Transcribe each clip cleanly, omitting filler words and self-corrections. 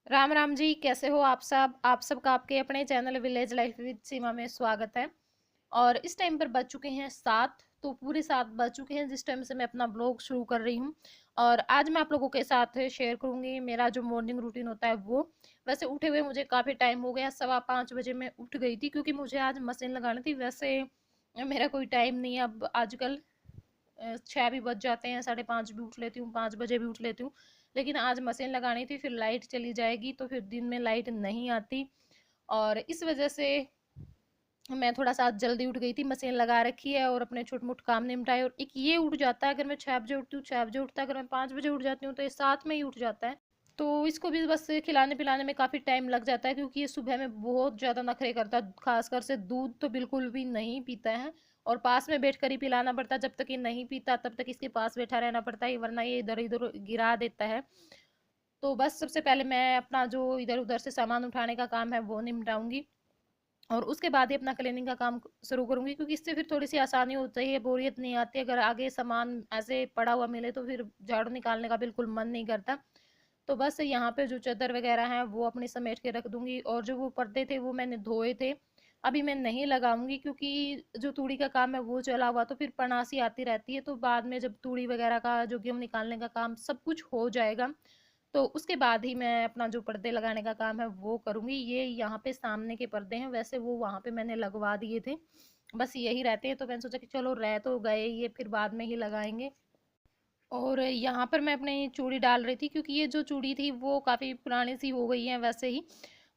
राम राम जी, कैसे हो आप सबका आपके अपने चैनल विलेज लाइफ विद सीमा में स्वागत है। और इस टाइम पर बज चुके हैं 7। तो पूरे 7 बज चुके हैं जिस टाइम से मैं अपना ब्लॉग शुरू कर रही हूँ। और आज मैं आप लोगों के साथ शेयर करूंगी मेरा जो मॉर्निंग रूटीन होता है वो। वैसे उठे हुए मुझे काफ़ी टाइम हो गया, 5:15 बजे मैं उठ गई थी क्योंकि मुझे आज मशीन लगानी थी। वैसे मेरा कोई टाइम नहीं है अब आजकल। 6 भी बज जाते हैं, 5:30 भी उठ लेती हूँ, 5 बजे भी उठ लेती हूँ। लेकिन आज मशीन लगानी थी, फिर लाइट चली जाएगी तो फिर दिन में लाइट नहीं आती। और इस वजह से मैं थोड़ा सा आज जल्दी उठ गई थी, मशीन लगा रखी है और अपने छोटे मोटे काम निपटाए। और एक ये उठ जाता है, अगर मैं 6 बजे उठती हूँ 6 बजे उठता है, अगर मैं 5 बजे उठ जाती हूँ तो ये साथ में ही उठ जाता है। तो इसको भी बस खिलाने पिलाने में काफ़ी टाइम लग जाता है क्योंकि ये सुबह में बहुत ज़्यादा नखरे करता है, खासकर से दूध तो बिल्कुल भी नहीं पीता है। और पास में बैठ कर ही पिलाना पड़ता है, जब तक ये नहीं पीता तब तक इसके पास बैठा रहना पड़ता है, वरना ये इधर इधर गिरा देता है। तो बस सबसे पहले मैं अपना जो इधर उधर से सामान उठाने का काम है वो निपटाऊंगी। और उसके बाद ही अपना क्लीनिंग का काम शुरू करूंगी क्योंकि इससे फिर थोड़ी सी आसानी होती है, बोरियत नहीं आती। अगर आगे सामान ऐसे पड़ा हुआ मिले तो फिर झाड़ू निकालने का बिल्कुल मन नहीं करता। तो बस यहाँ पे जो चादर वगैरह है वो अपनी समेट के रख दूंगी। और जो वो पर्दे थे वो मैंने धोए थे, अभी मैं नहीं लगाऊंगी क्योंकि जो तूड़ी का काम है वो चला हुआ तो फिर पनासी आती रहती है। तो बाद में जब तूड़ी वगैरह का जो गेहूं निकालने का काम सब कुछ हो जाएगा तो उसके बाद ही मैं अपना जो पर्दे लगाने का काम है वो करूंगी। ये यहाँ पे सामने के पर्दे हैं, वैसे वो वहां पे मैंने लगवा दिए थे, बस यही रहते हैं। तो मैंने सोचा कि चलो रह तो गए, ये फिर बाद में ही लगाएंगे। और यहाँ पर मैं अपनी चूड़ी डाल रही थी क्योंकि ये जो चूड़ी थी वो काफ़ी पुरानी सी हो गई है वैसे ही।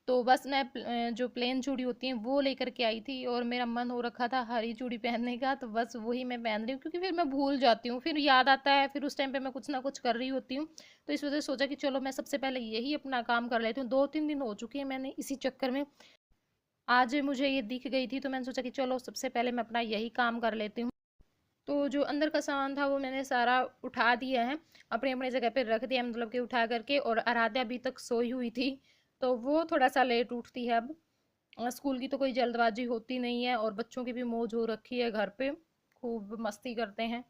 तो बस मैं जो प्लेन चूड़ी होती हैं वो लेकर के आई थी और मेरा मन हो रखा था हरी चूड़ी पहनने का, तो बस वही मैं पहन रही हूँ क्योंकि फिर मैं भूल जाती हूँ, फिर याद आता है, फिर उस टाइम पे मैं कुछ ना कुछ कर रही होती हूँ। तो इस वजह से सोचा कि चलो मैं सबसे पहले यही अपना काम कर लेती हूँ। 2-3 दिन हो चुके हैं मैंने इसी चक्कर में, आज मुझे ये दिख गई थी तो मैंने सोचा कि चलो सबसे पहले मैं अपना यही काम कर लेती हूँ। तो जो अंदर का सामान था वो मैंने सारा उठा दिया है, अपनी अपनी जगह पे रख दिया, मतलब कि उठा करके। और आराध्या अभी तक सोई हुई थी तो वो थोड़ा सा लेट उठती है अब। स्कूल की तो कोई जल्दबाजी होती नहीं है और बच्चों की भी मौज हो रखी है, घर पे खूब मस्ती करते हैं।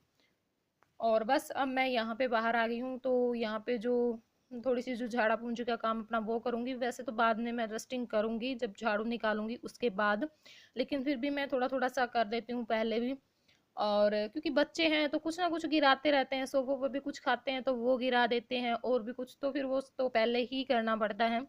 और बस अब मैं यहाँ पे बाहर आ गई हूँ तो यहाँ पे जो थोड़ी सी जो झाड़ा पूंजी का काम अपना वो करूँगी। वैसे तो बाद में मैं रस्टिंग करूँगी जब झाड़ू निकालूंगी उसके बाद, लेकिन फिर भी मैं थोड़ा थोड़ा सा कर देती हूँ पहले भी। और क्योंकि बच्चे हैं तो कुछ ना कुछ गिराते रहते हैं, सोफों पर भी कुछ खाते हैं तो वो गिरा देते हैं और भी कुछ, तो फिर वो तो पहले ही करना पड़ता है।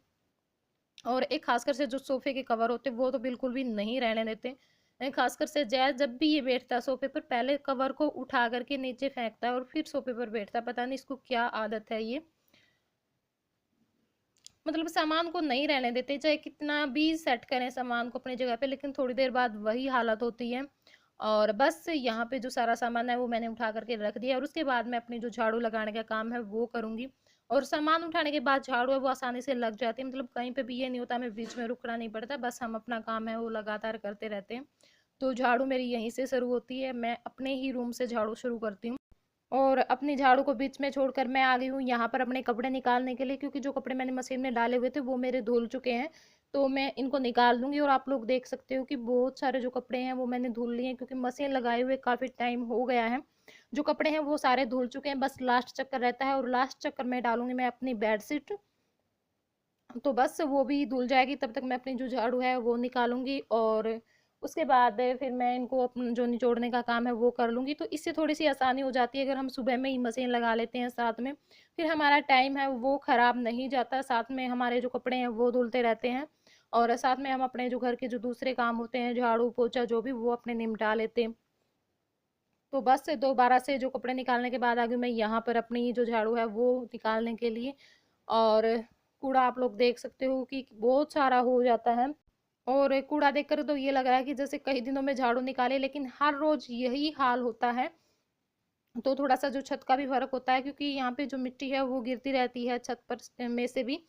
और एक खासकर से जो सोफे के कवर होते हैं वो तो बिल्कुल भी नहीं रहने देते। खासकर से जय जब भी ये बैठता है सोफे पर पहले कवर को उठा करके नीचे फेंकता है और फिर सोफे पर बैठता है, पता नहीं इसको क्या आदत है ये। मतलब सामान को नहीं रहने देते, चाहे कितना भी सेट करें सामान को अपनी जगह पे, लेकिन थोड़ी देर बाद वही हालत होती है। और बस यहाँ पे जो सारा सामान है वो मैंने उठा करके रख दिया और उसके बाद मैं अपनी जो झाड़ू लगाने का काम है वो करूंगी। और सामान उठाने के बाद झाड़ू है वो आसानी से लग जाती है, मतलब कहीं पे भी ये नहीं होता हमें बीच में रुकना नहीं पड़ता, बस हम अपना काम है वो लगातार करते रहते हैं। तो झाड़ू मेरी यहीं से शुरू होती है, मैं अपने ही रूम से झाड़ू शुरू करती हूँ। और अपनी झाड़ू को बीच में छोड़कर मैं आ गई हूँ यहाँ पर अपने कपड़े निकालने के लिए क्योंकि जो कपड़े मैंने मशीन में डाले हुए थे वो मेरे धुल चुके हैं। तो मैं इनको निकाल दूंगी और आप लोग देख सकते हो कि बहुत सारे जो कपड़े हैं वो मैंने धुल लिए हैं क्योंकि मशीन लगाए हुए काफ़ी टाइम हो गया है। जो कपड़े हैं वो सारे धुल चुके हैं, बस लास्ट चक्कर रहता है और लास्ट चक्कर में डालूंगी मैं अपनी बेडशीट। तो बस वो भी धुल जाएगी, तब तक मैं अपनी जो झाड़ू है वो निकालूंगी और उसके बाद फिर मैं इनको अपना जो निचोड़ने का काम है वो कर लूँगी। तो इससे थोड़ी सी आसानी हो जाती है अगर हम सुबह में ही मशीन लगा लेते हैं साथ में, फिर हमारा टाइम है वो ख़राब नहीं जाता, साथ में हमारे जो कपड़े हैं वो धुलते रहते हैं और साथ में हम अपने जो घर के जो दूसरे काम होते हैं झाड़ू पोछा जो भी वो अपने निपटा लेते हैं। तो बस दोबारा से जो कपड़े निकालने के बाद आ गई मैं यहाँ पर अपनी जो झाड़ू है वो निकालने के लिए। और कूड़ा आप लोग देख सकते हो कि बहुत सारा हो जाता है। और कूड़ा देखकर तो ये लग रहा है कि जैसे कई दिनों में झाड़ू निकाले, लेकिन हर रोज यही हाल होता है। तो थोड़ा सा जो छत का भी फर्क होता है क्योंकि यहाँ पे जो मिट्टी है वो गिरती रहती है छत पर में से भी।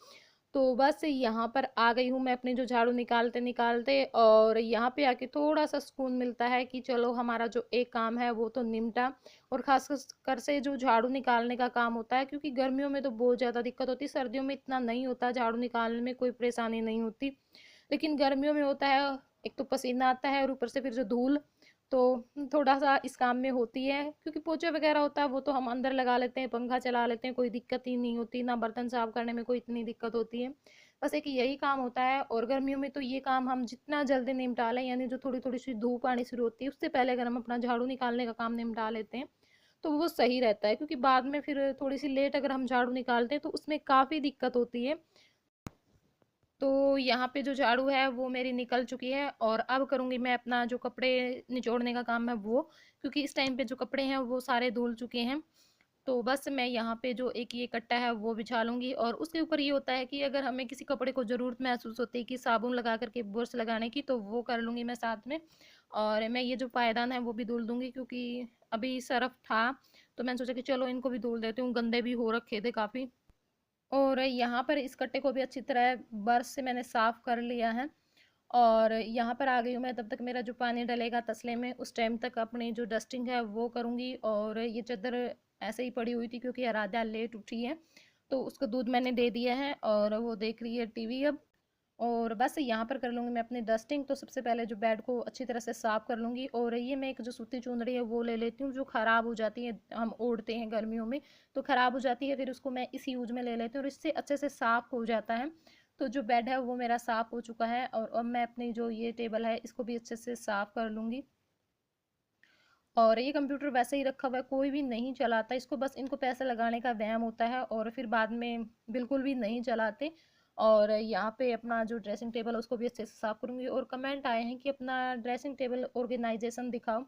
तो बस यहाँ पर आ गई हूँ मैं अपनी जो झाड़ू निकालते निकालते, और यहाँ पे आके थोड़ा सा सुकून मिलता है कि चलो हमारा जो एक काम है वो तो निमटा। और खास कर से जो झाड़ू निकालने का काम होता है क्योंकि गर्मियों में तो बहुत ज़्यादा दिक्कत होती है, सर्दियों में इतना नहीं होता, झाड़ू निकालने में कोई परेशानी नहीं होती। लेकिन गर्मियों में होता है, एक तो पसीना आता है और ऊपर से फिर जो धूल, तो थोड़ा-सा इस काम में होती है, क्योंकि पोछा वगैरह होता है वो तो हम अंदर लगा लेते हैं, पंखा चला लेते हैं, कोई दिक्कत ही नहीं होती, ना बर्तन साफ करने में कोई इतनी दिक्कत होती है। बस एक यही काम होता है, और गर्मियों में तो ये काम हम जितना जल्दी निपटा लें, यानी जो थोड़ी-थोड़ी सी धूप आनी शुरू होती है उससे पहले अगर हम अपना झाड़ू निकालने का काम निपटा लेते हैं, तो वो सही रहता है, क्योंकि बाद में फिर थोड़ी-सी लेट अगर हम झाड़ू निकालते हैं तो उसमें काफ़ी दिक्कत होती है। तो यहाँ पे जो झाड़ू है वो मेरी निकल चुकी है, और अब करूँगी मैं अपना जो कपड़े निचोड़ने का काम है वो, क्योंकि इस टाइम पे जो कपड़े हैं वो सारे धुल चुके हैं। तो बस मैं यहाँ पे जो एक ये कट्टा है वो बिछा लूँगी, और उसके ऊपर ये होता है कि अगर हमें किसी कपड़े को ज़रूरत महसूस होती है कि साबुन लगा कर के बुर्श लगाने की, तो वो कर लूँगी मैं साथ में। और मैं ये जो पायदान है वो भी धुल दूँगी, क्योंकि अभी सरफ़ था, तो मैंने सोचा कि चलो इनको भी धुल देती हूँ, गंदे भी हो रखे थे काफ़ी। और यहाँ पर इस कट्टे को भी अच्छी तरह ब्रश से मैंने साफ़ कर लिया है, और यहाँ पर आ गई हूँ मैं। तब तक मेरा जो पानी डलेगा तसले में, उस टाइम तक अपनी जो डस्टिंग है वो करूँगी। और ये चादर ऐसे ही पड़ी हुई थी क्योंकि आराध्या लेट उठी है, तो उसको दूध मैंने दे दिया है और वो देख रही है टीवी अब। और बस यहाँ पर कर लूँगी मैं अपनी डस्टिंग। तो सबसे पहले जो बेड को अच्छी तरह से साफ़ कर लूँगी, और ये मैं एक जो सूती चुंदड़ी है वो ले लेती हूँ, जो ख़राब हो जाती है, हम ओढ़ते हैं गर्मियों में तो ख़राब हो जाती है, फिर उसको मैं इस यूज़ में ले लेती हूँ और इससे अच्छे से साफ़ हो जाता है। तो जो बेड है वो मेरा साफ़ हो चुका है, और अब मैं अपनी जो ये टेबल है इसको भी अच्छे से साफ़ कर लूँगी। और ये कंप्यूटर वैसे ही रखा हुआ है, कोई भी नहीं चलाता इसको, बस इनको पैसे लगाने का वहम होता है और फिर बाद में बिल्कुल भी नहीं चलाते। और यहाँ पे अपना जो ड्रेसिंग टेबल है उसको भी अच्छे से साफ करूँगी। और कमेंट आए हैं कि अपना ड्रेसिंग टेबल ऑर्गेनाइजेशन दिखाओ,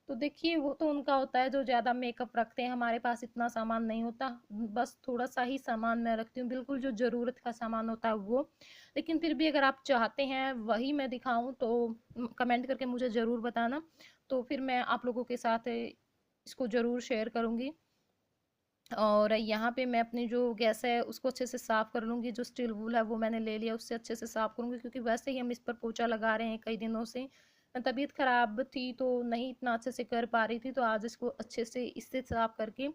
तो देखिए वो तो उनका होता है जो ज़्यादा मेकअप रखते हैं, हमारे पास इतना सामान नहीं होता, बस थोड़ा सा ही सामान मैं रखती हूँ, बिल्कुल जो ज़रूरत का सामान होता है वो। लेकिन फिर भी अगर आप चाहते हैं वही मैं दिखाऊं तो कमेंट करके मुझे ज़रूर बताना, तो फिर मैं आप लोगों के साथ इसको ज़रूर शेयर करूँगी। और यहाँ पे मैं अपनी जो गैस है उसको अच्छे से साफ़ कर लूँगी, जो स्टील वूल है वो मैंने ले लिया, उससे अच्छे से साफ़ करूँगी, क्योंकि वैसे ही हम इस पर पोछा लगा रहे हैं कई दिनों से। तबीयत ख़राब थी तो नहीं इतना अच्छे से कर पा रही थी, तो आज इसको अच्छे से इससे साफ़ करके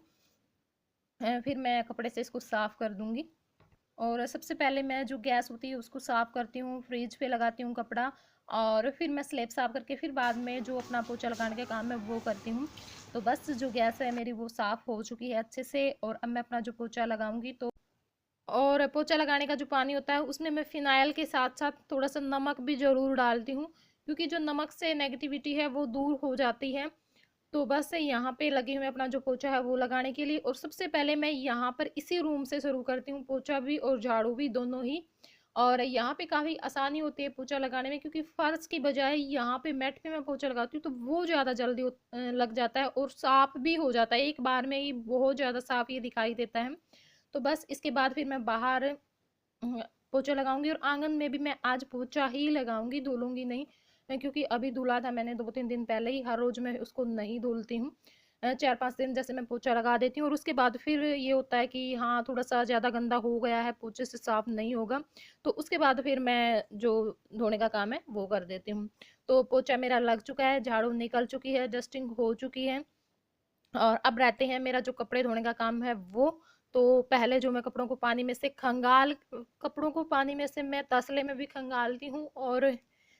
फिर मैं कपड़े से इसको साफ़ कर दूँगी। और सबसे पहले मैं जो गैस होती है उसको साफ़ करती हूँ, फ्रिज पे लगाती हूँ कपड़ा, और फिर मैं स्लैब साफ़ करके फिर बाद में जो अपना पोछा लगाने का काम है वो करती हूँ। तो बस जो गैस है मेरी वो साफ़ हो चुकी है अच्छे से, और अब मैं अपना जो पोछा लगाऊंगी। तो और पोछा लगाने का जो पानी होता है उसमें मैं फिनाइल के साथ साथ थोड़ा सा नमक भी ज़रूर डालती हूँ, क्योंकि जो नमक से नेगेटिविटी है वो दूर हो जाती है। तो बस यहाँ पे लगी हूँ मैं अपना जो पोछा है वो लगाने के लिए, और सबसे पहले मैं यहाँ पर इसी रूम से शुरू करती हूँ, पोछा भी और झाड़ू भी दोनों ही। और यहाँ पे काफ़ी आसानी होती है पोछा लगाने में, क्योंकि फर्श की बजाय यहाँ पे मैट पे मैं पोछा लगाती हूँ तो वो ज़्यादा जल्दी लग जाता है और साफ़ भी हो जाता है, एक बार में ही बहुत ज़्यादा साफ़ ये दिखाई देता है। तो बस इसके बाद फिर मैं बाहर पोछा लगाऊंगी, और आंगन में भी मैं आज पोछा ही लगाऊंगी, धुलूंगी नहीं। क्योंकि अभी धुला था मैंने 2-3 दिन पहले ही, हर रोज मैं उसको नहीं धुलती हूँ। 4-5 दिन जैसे मैं पोछा लगा देती हूँ, और उसके बाद फिर ये होता है कि हाँ थोड़ा सा ज़्यादा गंदा हो गया है, पोछे से साफ नहीं होगा, तो उसके बाद फिर मैं जो धोने का काम है वो कर देती हूँ। तो पोछा मेरा लग चुका है, झाड़ू निकल चुकी है, डस्टिंग हो चुकी है, और अब रहते हैं मेरा जो कपड़े धोने का काम है वो। तो पहले जो मैं कपड़ों को पानी में से खंगाल कपड़ों को पानी में से मैं तसले में भी खंगालती हूँ, और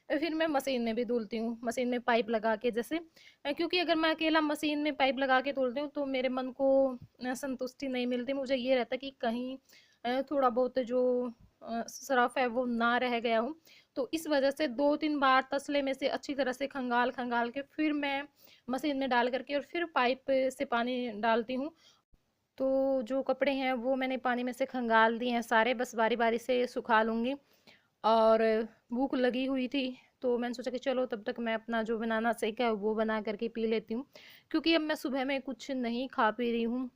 फिर मैं मशीन में भी धुलती हूँ, मशीन में पाइप लगा के जैसे। क्योंकि अगर मैं अकेला मशीन में पाइप लगा के धुलती हूँ तो मेरे मन को संतुष्टि नहीं मिलती, मुझे ये रहता है कि कहीं थोड़ा बहुत जो सरफ है वो ना रह गया हो। तो इस वजह से 2-3 बार तसले में से अच्छी तरह से खंगाल खंगाल के फिर मैं मशीन में डाल करके और फिर पाइप से पानी डालती हूँ। तो जो कपड़े हैं वो मैंने पानी में से खंगाल दिए हैं सारे, बस बारी बारी से सुखा लूँगी। और भूख लगी हुई थी तो मैंने सोचा कि चलो तब तक मैं अपना जो बनाना शेक है वो बना करके पी लेती हूँ, क्योंकि अब मैं सुबह में कुछ नहीं खा पी रही हूँ।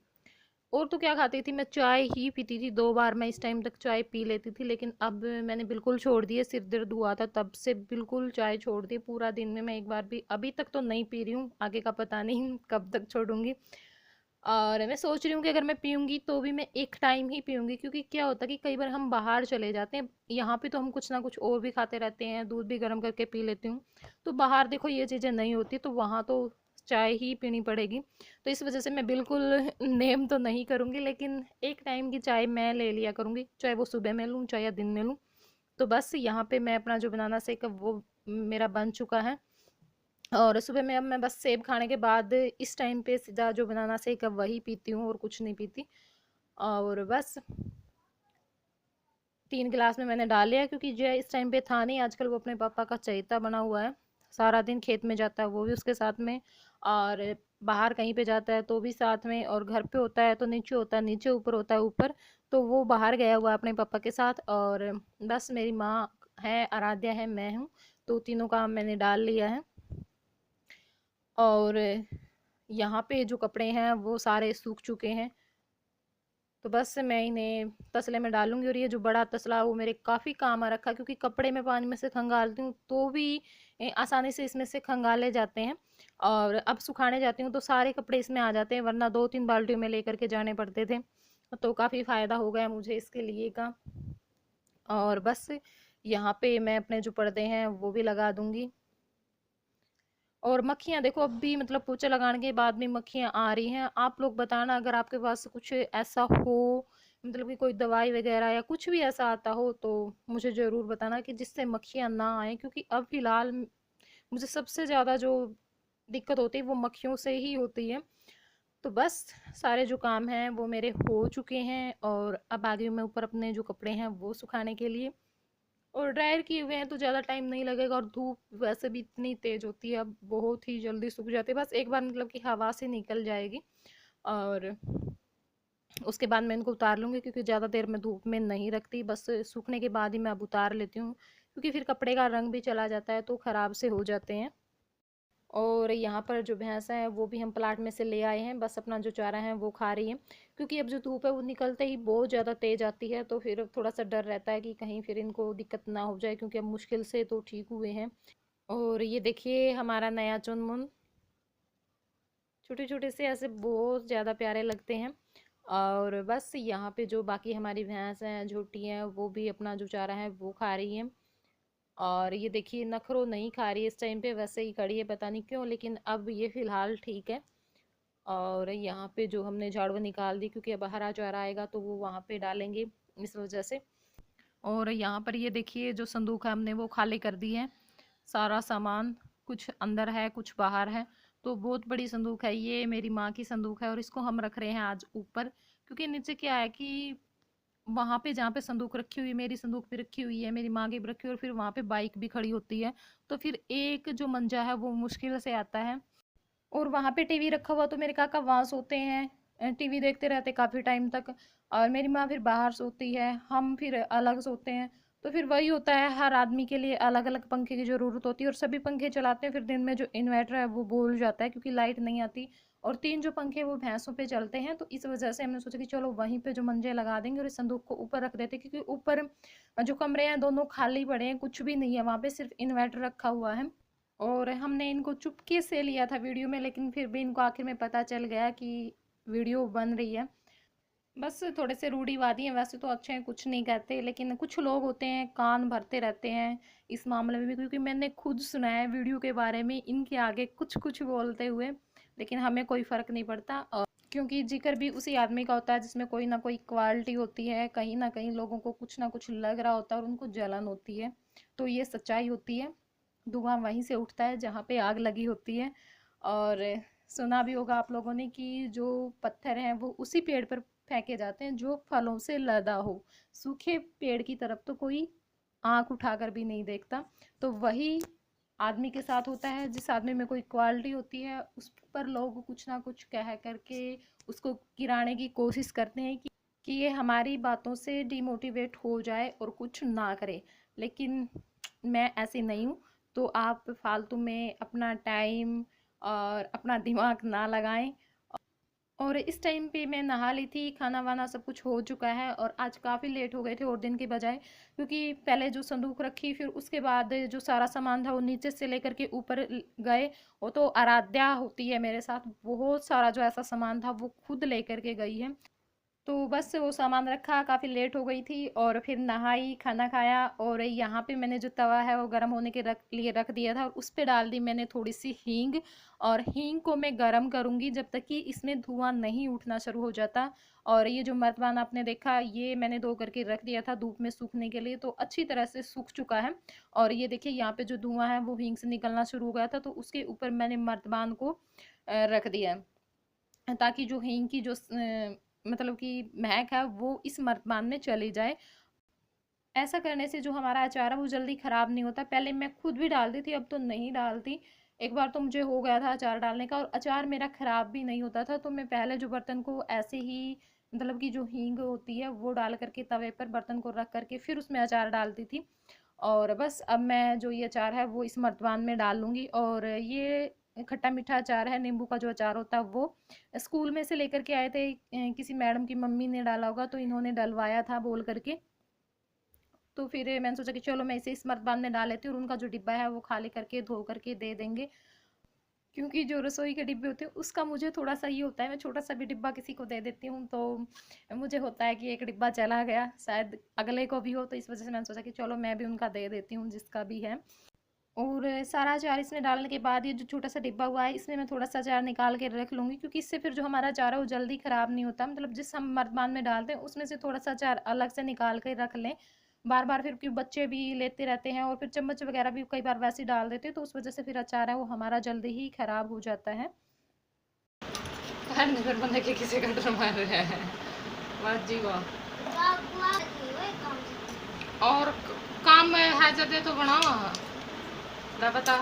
और तो क्या खाती थी, मैं चाय ही पीती थी, 2 बार मैं इस टाइम तक चाय पी लेती थी, लेकिन अब मैंने बिल्कुल छोड़ दिया, सिर दर्द हुआ था तब से बिल्कुल चाय छोड़ दी, पूरा दिन में मैं एक बार भी अभी तक तो नहीं पी रही हूँ, आगे का पता नहीं कब तक छोड़ूंगी। और मैं सोच रही हूँ कि अगर मैं पीऊँगी तो भी मैं एक टाइम ही पीऊँगी, क्योंकि क्या होता है कि कई बार हम बाहर चले जाते हैं, यहाँ पे तो हम कुछ ना कुछ और भी खाते रहते हैं, दूध भी गर्म करके पी लेती हूँ। तो बाहर देखो ये चीज़ें नहीं होती, तो वहाँ तो चाय ही पीनी पड़ेगी। तो इस वजह से मैं बिल्कुल नेम तो नहीं करूँगी, लेकिन एक टाइम की चाय मैं ले लिया करूँगी, चाहे वो सुबह में लूँ चाहे या दिन में लूँ। तो बस यहाँ पे मैं अपना जो बनाना शेक है वो मेरा बन चुका है। और सुबह में अब मैं बस सेब खाने के बाद इस टाइम पे सीधा जो बनाना शेक है वही पीती हूँ और कुछ नहीं पीती। और बस 3 गिलास में मैंने डाल लिया, क्योंकि जय इस टाइम पे था नहीं, आजकल वो अपने पापा का चहेता बना हुआ है। सारा दिन खेत में जाता है वो भी उसके साथ में, और बाहर कहीं पे जाता है तो भी साथ में, और घर पे होता है तो नीचे होता है नीचे, ऊपर होता है ऊपर। तो वो बाहर गया हुआ है अपने पापा के साथ, और बस मेरी माँ है, आराध्या है, मैं हूँ। तो तीनों काम मैंने डाल लिया है। और यहाँ पे जो कपड़े हैं वो सारे सूख चुके हैं, तो बस मैं इन्हें तसले में डालूंगी। और ये जो बड़ा तसला है वो मेरे काफ़ी काम आ रखा है, क्योंकि कपड़े में पानी में से खंगालती हूँ तो भी आसानी से इसमें से खंगाले जाते हैं। और अब सुखाने जाती हूँ तो सारे कपड़े इसमें आ जाते हैं, वरना 2-3 बाल्टियों में लेकर के जाने पड़ते थे। तो काफ़ी फ़ायदा हो गया मुझे इसके लिए का। और बस यहाँ पे मैं अपने जो पर्दे हैं वो भी लगा दूंगी। और मक्खियाँ देखो अब भी, मतलब पोछा लगाने के बाद भी मक्खियाँ आ रही हैं। आप लोग बताना अगर आपके पास कुछ ऐसा हो, मतलब कि कोई दवाई वगैरह या कुछ भी ऐसा आता हो तो मुझे ज़रूर बताना, कि जिससे मक्खियाँ ना आए, क्योंकि अब फिलहाल मुझे सबसे ज़्यादा जो दिक्कत होती है वो मक्खियों से ही होती है। तो बस सारे जो काम हैं वो मेरे हो चुके हैं, और अब आगे मैं ऊपर अपने जो कपड़े हैं वो सुखाने के लिए, और ड्रायर किए हुए हैं तो ज़्यादा टाइम नहीं लगेगा। और धूप वैसे भी इतनी तेज़ होती है, अब बहुत ही जल्दी सूख जाती है, बस एक बार मतलब कि हवा से निकल जाएगी। और उसके बाद मैं इनको उतार लूँगी, क्योंकि ज़्यादा देर मैं धूप में नहीं रखती, बस सूखने के बाद ही मैं अब उतार लेती हूँ, क्योंकि फिर कपड़े का रंग भी चला जाता है तो ख़राब से हो जाते हैं। और यहाँ पर जो भैंस है वो भी हम प्लाट में से ले आए हैं, बस अपना जो चारा है वो खा रही है, क्योंकि अब जो धूप है वो निकलते ही बहुत ज़्यादा तेज़ आती है, तो फिर थोड़ा सा डर रहता है कि कहीं फिर इनको दिक्कत ना हो जाए, क्योंकि अब मुश्किल से तो ठीक हुए हैं। और ये देखिए हमारा नया चुनमुन, छोटे छोटे से ऐसे बहुत ज़्यादा प्यारे लगते हैं। और बस यहाँ पे जो बाकी हमारी भैंस हैं छोटी हैं वो भी अपना जो चारा है वो खा रही हैं। और ये देखिए नखरो नहीं खा रही है इस टाइम पे, वैसे ही खड़ी है पता नहीं क्यों, लेकिन अब ये फ़िलहाल ठीक है। और यहाँ पे जो हमने झाड़ू निकाल दी, क्योंकि अब हरा चारा आएगा तो वो वहाँ पे डालेंगे, इस वजह से। और यहाँ पर ये देखिए जो संदूक है हमने वो खाली कर दी है, सारा सामान कुछ अंदर है कुछ बाहर है। तो बहुत बड़ी संदूक है, ये मेरी माँ की संदूक है, और इसको हम रख रहे हैं आज ऊपर, क्योंकि नीचे क्या है कि वहाँ पे जहाँ पे संदूक रखी हुई है, मेरी संदूक भी रखी हुई है, मेरी माँ की भी रखी हुई है, और फिर वहाँ पे बाइक भी खड़ी होती है, तो फिर एक जो मंजा है वो मुश्किल से आता है। और वहाँ पे टीवी रखा हुआ तो मेरे काका वहाँ सोते हैं, टीवी देखते रहते काफ़ी टाइम तक। और मेरी माँ फिर बाहर सोती है, हम फिर अलग सोते हैं। तो फिर वही होता है, हर आदमी के लिए अलग अलग पंखे की ज़रूरत होती है, और सभी पंखे चलाते हैं फिर दिन में जो इन्वर्टर है वो बोल जाता है, क्योंकि लाइट नहीं आती। और 3 जो पंखे वो भैंसों पे चलते हैं, तो इस वजह से हमने सोचा कि चलो वहीं पे जो मंजे लगा देंगे और इस संदूक को ऊपर रख देते हैं, क्योंकि ऊपर जो कमरे हैं दोनों खाली पड़े हैं, कुछ भी नहीं है वहाँ पे, सिर्फ इन्वर्टर रखा हुआ है। और हमने इनको चुपके से लिया था वीडियो में, लेकिन फिर भी इनको आखिर में पता चल गया कि वीडियो बन रही है। बस थोड़े से रूढ़िवादी हैं, वैसे तो अच्छे हैं, कुछ नहीं कहते, लेकिन कुछ लोग होते हैं कान भरते रहते हैं इस मामले में भी, क्योंकि मैंने खुद सुना है वीडियो के बारे में इनके आगे कुछ कुछ बोलते हुए, लेकिन हमें कोई फ़र्क नहीं पड़ता। और क्योंकि जिक्र भी उसी आदमी का होता है जिसमें कोई ना कोई क्वालिटी होती है, कहीं ना कहीं लोगों को कुछ ना कुछ लग रहा होता है और उनको जलन होती है, तो ये सच्चाई होती है। धुआं वहीं से उठता है जहाँ पे आग लगी होती है। और सुना भी होगा आप लोगों ने कि जो पत्थर हैं वो उसी पेड़ पर फेंके जाते हैं जो फलों से लदा हो, सूखे पेड़ की तरफ तो कोई आंख उठाकर भी नहीं देखता। तो वही आदमी के साथ होता है, जिस आदमी में कोई क्वालिटी होती है उस पर लोग कुछ ना कुछ कह करके उसको गिराने की कोशिश करते हैं, कि ये हमारी बातों से डिमोटिवेट हो जाए और कुछ ना करे। लेकिन मैं ऐसी नहीं हूँ, तो आप फालतू में अपना टाइम और अपना दिमाग ना लगाएं। और इस टाइम पे मैं नहा ली थी, खाना वाना सब कुछ हो चुका है, और आज काफ़ी लेट हो गए थे और दिन के बजाय, क्योंकि पहले जो संदूक रखी फिर उसके बाद जो सारा सामान था वो नीचे से लेकर के ऊपर गए। वो तो आराध्या होती है मेरे साथ, बहुत सारा जो ऐसा सामान था वो खुद लेकर के गई है। तो बस वो सामान रखा, काफ़ी लेट हो गई थी और फिर नहाई, खाना खाया और यहाँ पे मैंने जो तवा है वो गर्म होने के लिए रख दिया था और उस पे डाल दी मैंने थोड़ी सी हींग। और हींग को मैं गर्म करूँगी जब तक कि इसमें धुआं नहीं उठना शुरू हो जाता। और ये जो मर्तबान आपने देखा, ये मैंने धो करके रख दिया था धूप में सूखने के लिए, तो अच्छी तरह से सूख चुका है। और ये देखिए यहाँ पे जो धुआं है वो हींग से निकलना शुरू हो गया था, तो उसके ऊपर मैंने मर्तबान को रख दिया, ताकि जो हींग की जो मतलब कि महक है वो इस मर्तबान में चली जाए। ऐसा करने से जो हमारा अचार है वो जल्दी ख़राब नहीं होता। पहले मैं खुद भी डालती थी, अब तो नहीं डालती। एक बार तो मुझे हो गया था अचार डालने का और अचार मेरा ख़राब भी नहीं होता था, तो मैं पहले जो बर्तन को ऐसे ही मतलब कि जो हींग होती है वो डाल करके तवे पर बर्तन को रख करके फिर उसमें अचार डालती थी। और बस अब मैं जो ये अचार है वो इस मर्तबान में डाल लूँगी। और ये खट्टा मीठा अचार है, नींबू का जो अचार होता है वो स्कूल में से लेकर के आए थे। किसी मैडम की मम्मी ने डाला होगा तो इन्होंने डलवाया था बोल करके। तो फिर मैंने सोचा कि चलो मैं इसे इस मर्तबान में डाल लेती हूँ और उनका जो डिब्बा है वो खाली करके धो करके दे देंगे। क्योंकि जो रसोई के डिब्बे होते हैं उसका मुझे थोड़ा सा ये होता है, मैं छोटा सा भी डिब्बा किसी को दे देती हूँ तो मुझे होता है कि एक डिब्बा चला गया, शायद अगले को भी हो, तो इस वजह से मैंने सोचा कि चलो मैं भी उनका दे देती हूँ जिसका भी है। और सारा अचार इसमें डालने के बाद ये जो छोटा सा डिब्बा हुआ है इसमें मैं थोड़ा सा अचार निकाल के रख लूँगी, क्योंकि इससे फिर जो हमारा अचार है वो जल्दी ख़राब नहीं होता। मतलब जिस हम मर्तबान में डालते हैं उसमें से थोड़ा सा अचार अलग से निकाल के रख लें, बार बार फिर क्योंकि बच्चे भी लेते रहते हैं और फिर चम्मच वगैरह भी कई बार वैसे ही डाल देते हैं, तो उस वजह से फिर अचार है वो हमारा जल्दी ही ख़राब हो जाता है। फिर बंदे के किसी का डर मार रहे हैं, वाह जी वाह। और काम में है जदे तो बनाओ ना, बता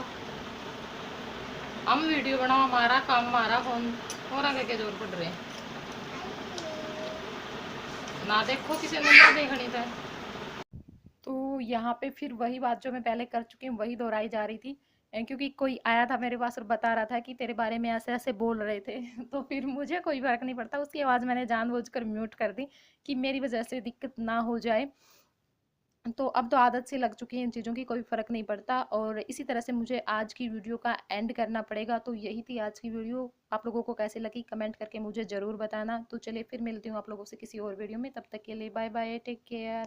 हम वीडियो बनाओ, हमारा काम हमारा फोन और आगे के जोर पड़ रहे ना, देखो किसी ने ना देखनी था। तो यहाँ पे फिर वही बात जो मैं पहले कर चुकी हूँ वही दोहराई जा रही थी। क्योंकि कोई आया था मेरे पास और बता रहा था कि तेरे बारे में ऐसे ऐसे बोल रहे थे तो फिर मुझे कोई फर्क नहीं पड़ता, उसकी आवाज़ मैंने जानबूझकर म्यूट कर दी कि मेरी वजह से दिक्कत ना हो जाए। तो अब तो आदत सी लग चुकी है इन चीज़ों की, कोई फ़र्क नहीं पड़ता। और इसी तरह से मुझे आज की वीडियो का एंड करना पड़ेगा। तो यही थी आज की वीडियो, आप लोगों को कैसी लगी कमेंट करके मुझे ज़रूर बताना। तो चलिए फिर मिलती हूँ आप लोगों से किसी और वीडियो में, तब तक के लिए बाय बाय, टेक केयर।